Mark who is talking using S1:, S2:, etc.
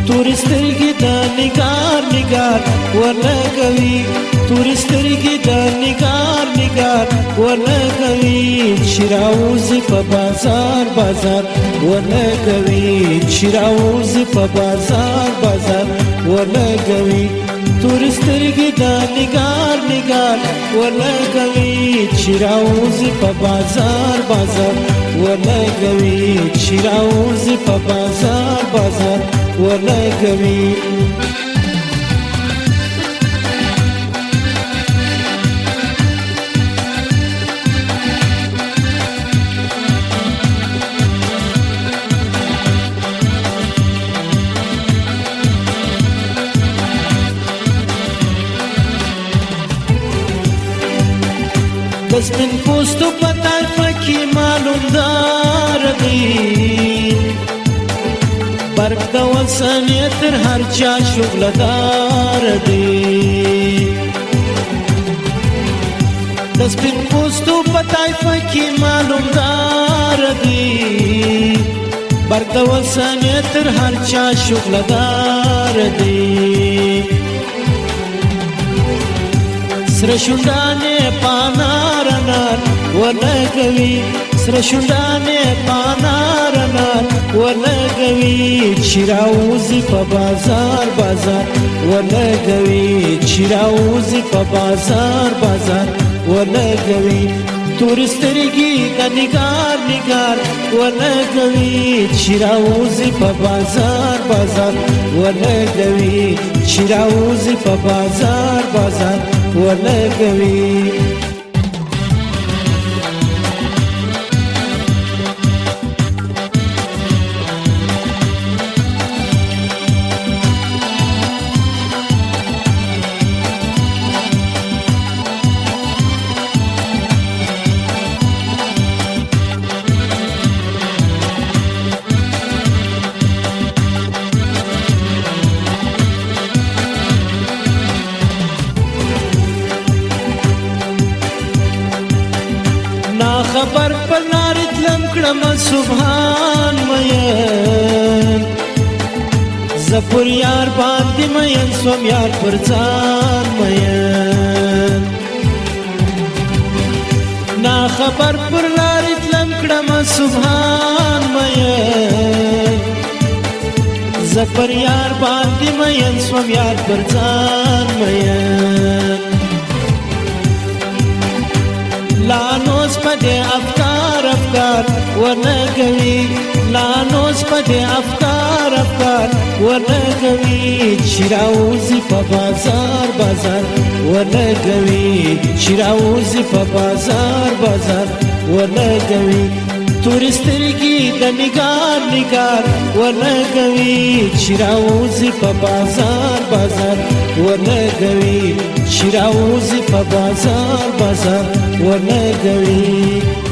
S1: تورې سترګې د نګار نګار ولګوي تورې سترګې د نګار نګار ولګوي چې راوځي په بازار بازار ولګوي چې راوځي په بازار بازار ولګوي تورې سترګې د نګار نګار ولګوي چې راوځي په بازار بازار ولګوي چې راوځي په بازار بازار ولګوي د سپین پوستو په طایفه کې معلوم دار دی برق د وسنې تر هر چا شغلدار دی د سپین پوستو په طایفه کې معلوم دار دی برق د وسنې تر هر چا شغلدار دی سره شونډانې پانار نار ولګوي سره شونډانې پانار نار ولګوي چې راوځي په بازار بازار ولګوي چې راوځي په بازار بازار ولګوي تورې سترګې د نګار نګار ولګوي چې راوځي په بازار بازار ولګوي چې راوځي په بازار بازار ولګوي خبر پر لار تلم کړم سبحان مین زپور یار باندې مین سوم یار پر ځان مین نا خبر پر لار تلم کړم سبحان مین زپور یار باندې مین سوم یار پر ځان مین لانوس پدې افکار افکار ولګوي لانوس پدې افکار افکار ولګوي چې راوځي په بازار بازار ولګوي چې راوځي په بازار بازار ولګوي تورې سترګې د نګار نګار ولګوي چې راوځي په بازار بازار ولګوي چې راوځي په بازار بازار ولګوي